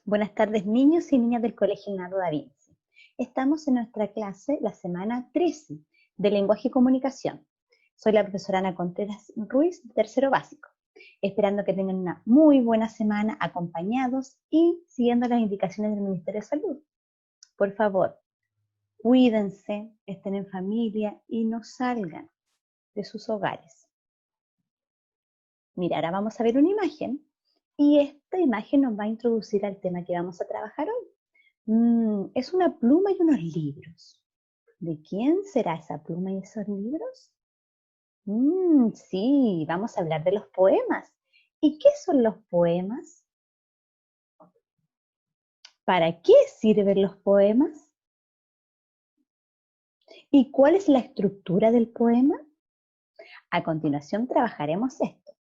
Buenas tardes, niños y niñas del Colegio Leonardo da Vinci. Estamos en nuestra clase, la semana 13, de Lenguaje y Comunicación. Soy la profesora Ana Contreras Ruiz, de tercero básico, esperando que tengan una muy buena semana acompañados y siguiendo las indicaciones del Ministerio de Salud. Por favor, cuídense, estén en familia y no salgan de sus hogares. Mira, ahora vamos a ver una imagen y esta imagen nos va a introducir al tema que vamos a trabajar hoy. Es una pluma y unos libros. ¿De quién será esa pluma y esos libros? Sí, vamos a hablar de los poemas. ¿Y qué son los poemas? ¿Para qué sirven los poemas? ¿Y cuál es la estructura del poema? A continuación trabajaremos esto.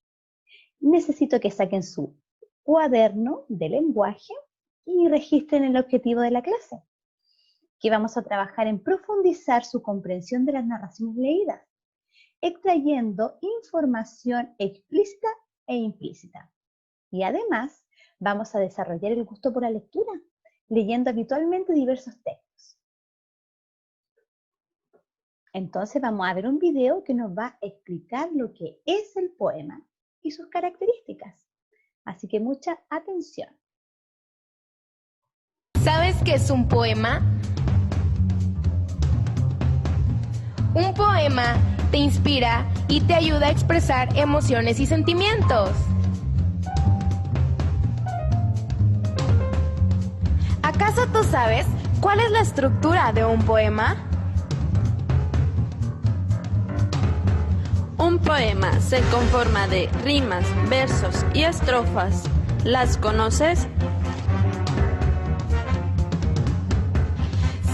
Necesito que saquen su cuaderno de lenguaje y registren el objetivo de la clase, que vamos a trabajar en profundizar su comprensión de las narraciones leídas, extrayendo información explícita e implícita. Y además, vamos a desarrollar el gusto por la lectura, leyendo habitualmente diversos textos. Entonces vamos a ver un video que nos va a explicar lo que es el poema y sus características. Así que mucha atención. ¿Sabes qué es un poema? Un poema te inspira y te ayuda a expresar emociones y sentimientos. ¿Acaso tú sabes cuál es la estructura de un poema? Un poema se conforma de rimas, versos y estrofas. ¿Las conoces?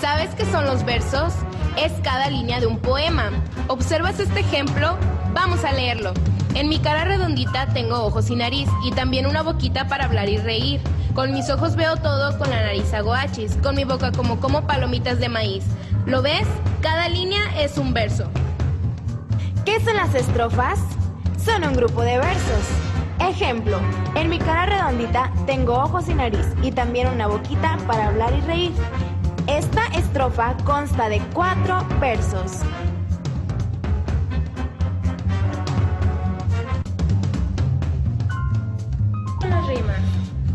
¿Sabes qué son los versos? Es cada línea de un poema. ¿Observas este ejemplo? Vamos a leerlo. En mi cara redondita tengo ojos y nariz, y también una boquita para hablar y reír. Con mis ojos veo todo, con la nariz hago achis, con mi boca como palomitas de maíz. ¿Lo ves? Cada línea es un verso. ¿Qué son las estrofas? Son un grupo de versos. Ejemplo, en mi cara redondita tengo ojos y nariz, y también una boquita para hablar y reír. Esta estrofa consta de 4 versos. Las rimas.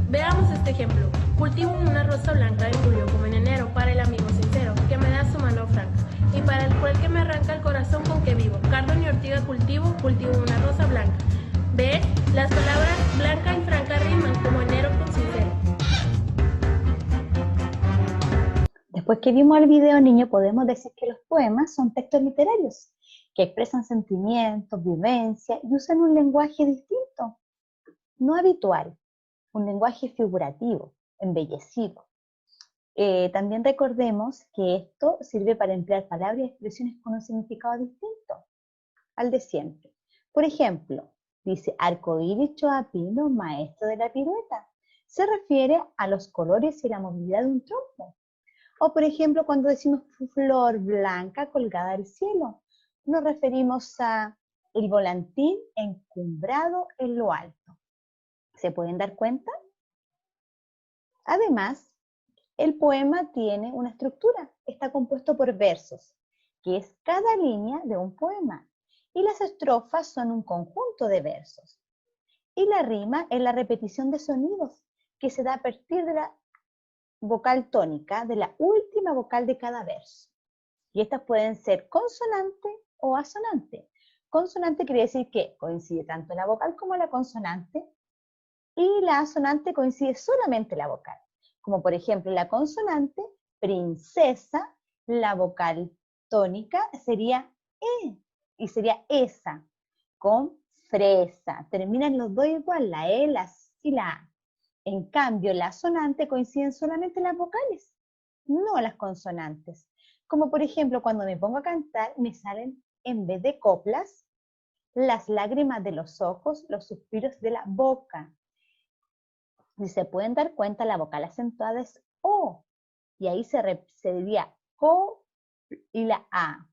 Veamos este ejemplo. Cultivo una rosa blanca en julio como en enero, para el amigo sincero, que me da su mano franca, y para el cruel que me arranca el corazón con que vivo. Cardo ni ortiga cultivo una rosa blanca. ¿Ves? Las palabras blanca y franca riman como enero con sincero. Después que vimos el video, niño, podemos decir que los poemas son textos literarios que expresan sentimientos, vivencias y usan un lenguaje distinto, no habitual, un lenguaje figurativo, embellecido. También recordemos que esto sirve para emplear palabras y expresiones con un significado distinto al de siempre. Por ejemplo, dice arcoíris choapino, maestro de la pirueta. Se refiere a los colores y la movilidad de un trompo. O por ejemplo, cuando decimos flor blanca colgada del cielo, nos referimos a el volantín encumbrado en lo alto. ¿Se pueden dar cuenta? Además, el poema tiene una estructura, está compuesto por versos, que es cada línea de un poema, y las estrofas son un conjunto de versos. Y la rima es la repetición de sonidos, que se da a partir de la vocal tónica, de la última vocal de cada verso. Y estas pueden ser consonante o asonante. Consonante quiere decir que coincide tanto la vocal como la consonante, y la asonante coincide solamente la vocal. Como por ejemplo la consonante, princesa, la vocal tónica sería E, y sería esa, con fresa. Terminan los dos igual, la E, la S y la A. En cambio, la asonante coinciden solamente las vocales, no las consonantes. Como por ejemplo, cuando me pongo a cantar, me salen, en vez de coplas, las lágrimas de los ojos, los suspiros de la boca. Si se pueden dar cuenta, la vocal acentuada es O, y ahí se diría O y la A,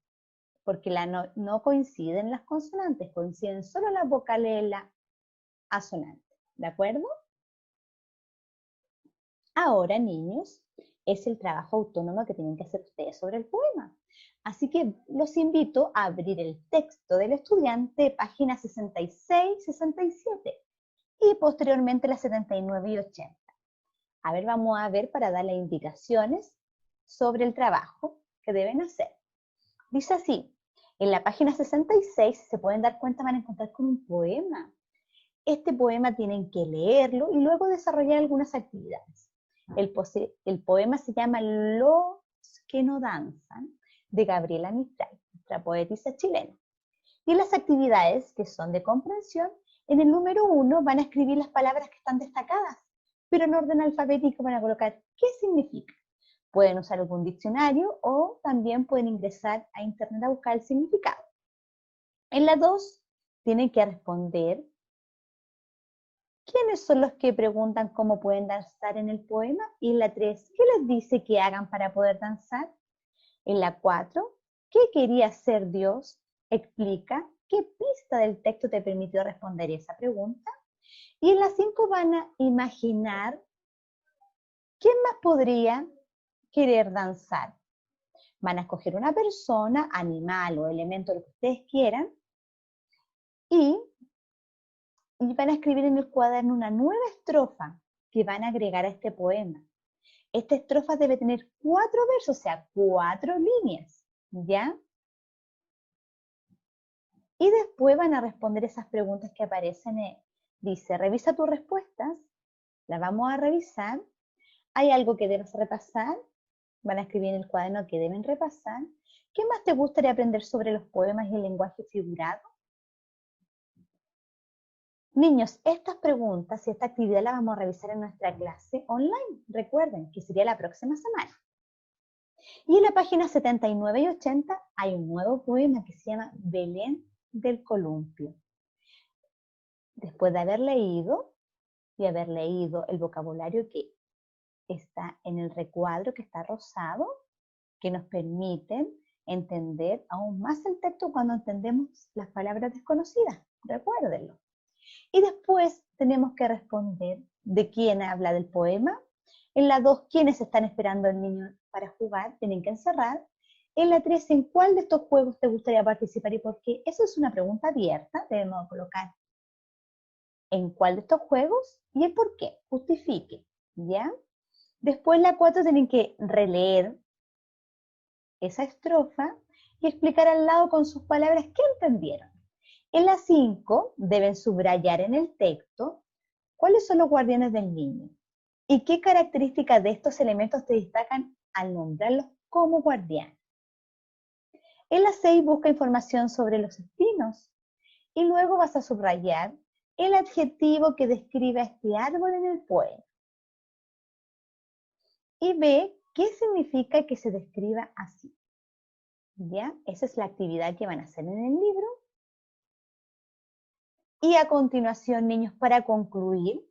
porque no coinciden las consonantes, coinciden solo las vocales de la asonante. ¿De acuerdo? Ahora, niños, es el trabajo autónomo que tienen que hacer ustedes sobre el poema. Así que los invito a abrir el texto del estudiante, páginas 66, 67 y posteriormente las 79 y 80. A ver, vamos a ver para darle indicaciones sobre el trabajo que deben hacer. Dice así, en la página 66, se pueden dar cuenta, van a encontrar con un poema. Este poema tienen que leerlo y luego desarrollar algunas actividades. El poema se llama Los que no danzan, de Gabriela Mistral, nuestra poetisa chilena. Y las actividades que son de comprensión, en el número 1 van a escribir las palabras que están destacadas, pero en orden alfabético van a colocar qué significa. Pueden usar algún diccionario o también pueden ingresar a internet a buscar el significado. En la 2 tienen que responder ¿quiénes son los que preguntan cómo pueden danzar en el poema? Y en la 3, ¿qué les dice que hagan para poder danzar? En la 4, ¿qué quería hacer Dios? Explica qué pista del texto te permitió responder esa pregunta. Y en la 5 van a imaginar quién más podría querer danzar. Van a escoger una persona, animal o elemento, lo que ustedes quieran, y van a escribir en el cuaderno una nueva estrofa que van a agregar a este poema. Esta estrofa debe tener 4 versos, o sea, 4 líneas, ¿ya? Y después van a responder esas preguntas que aparecen. Dice, revisa tus respuestas, las vamos a revisar. ¿Hay algo que debes repasar? Van a escribir en el cuaderno que deben repasar. ¿Qué más te gustaría aprender sobre los poemas y el lenguaje figurado? Niños, estas preguntas y esta actividad la vamos a revisar en nuestra clase online. Recuerden que sería la próxima semana. Y en la página 79 y 80 hay un nuevo poema que se llama Belén del Columpio. Después de haber leído el vocabulario que está en el recuadro, que está rosado, que nos permiten entender aún más el texto cuando entendemos las palabras desconocidas. Recuérdenlo. Y después tenemos que responder de quién habla del poema. En la 2, ¿quiénes están esperando al niño para jugar? Tienen que encerrar. En la 3, ¿en cuál de estos juegos te gustaría participar y por qué? Eso es una pregunta abierta. Debemos colocar en cuál de estos juegos y el por qué. Justifique, ¿ya? Después en la 4 tienen que releer esa estrofa y explicar al lado con sus palabras qué entendieron. En la 5 deben subrayar en el texto cuáles son los guardianes del niño y qué características de estos elementos te destacan al nombrarlos como guardianes. En la 6 busca información sobre los espinos y luego vas a subrayar el adjetivo que describe a este árbol en el poema. Y ve qué significa que se describa así. ¿Ya? Esa es la actividad que van a hacer en el libro. Y a continuación, niños, para concluir,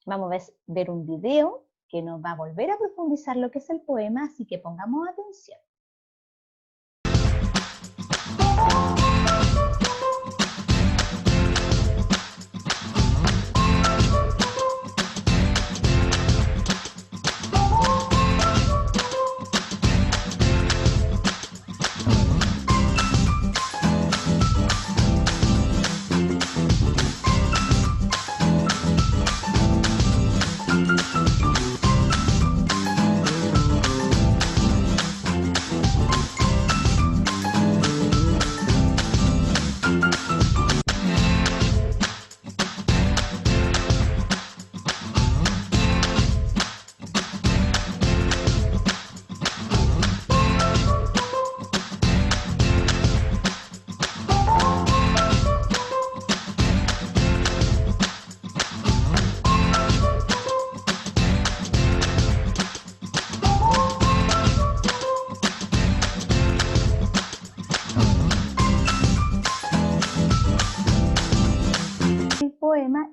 vamos a ver un video que nos va a volver a profundizar lo que es el poema, así que pongamos atención.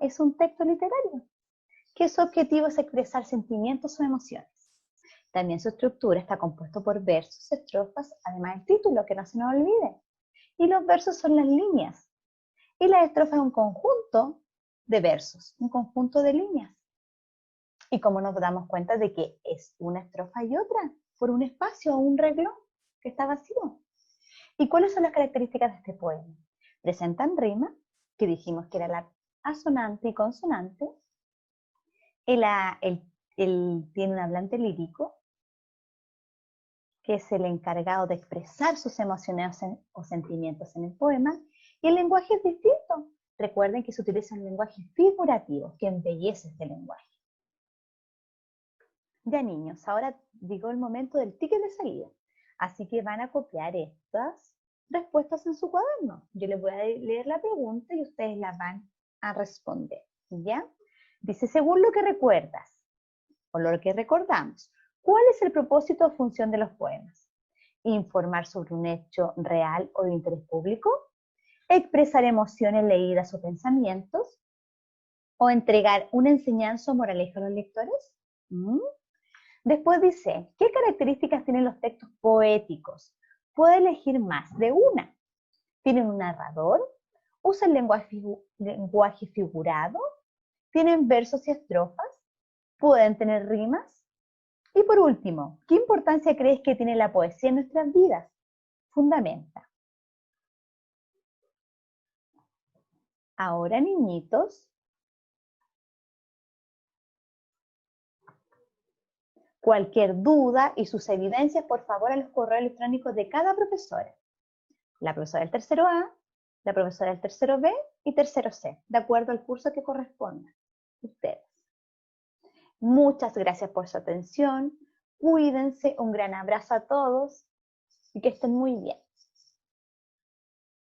Es un texto literario, que su objetivo es expresar sentimientos o emociones. También su estructura está compuesto por versos, estrofas, además del título, que no se nos olvide. Y los versos son las líneas. Y la estrofa es un conjunto de versos, un conjunto de líneas. ¿Y cómo nos damos cuenta de que es una estrofa y otra? Por un espacio o un renglón que está vacío. ¿Y cuáles son las características de este poema? Presentan rima, que dijimos que era la asonante y consonante. Él tiene un hablante lírico, que es el encargado de expresar sus emociones o sentimientos en el poema, y el lenguaje es distinto. Recuerden que se utiliza un lenguaje figurativo, que embellece este lenguaje. Ya niños, ahora llegó el momento del ticket de salida, así que van a copiar estas respuestas en su cuaderno. Yo les voy a leer la pregunta y ustedes la van a responder, ¿ya? Dice, según lo que recuerdas, o lo que recordamos, ¿cuál es el propósito o función de los poemas? ¿Informar sobre un hecho real o de interés público? ¿Expresar emociones leídas o pensamientos? ¿O entregar una enseñanza o moraleja a los lectores? Después dice, ¿qué características tienen los textos poéticos? Puede elegir más de una. ¿Tienen un narrador? ¿Usan lenguaje figurado? ¿Tienen versos y estrofas? ¿Pueden tener rimas? Y por último, ¿qué importancia crees que tiene la poesía en nuestras vidas? Fundamenta. Ahora, niñitos, cualquier duda y sus evidencias, por favor, a los correos electrónicos de cada profesora. La profesora del tercero A, la profesora del tercero B y tercero C, de acuerdo al curso que corresponda a ustedes. Muchas gracias por su atención. Cuídense, un gran abrazo a todos y que estén muy bien.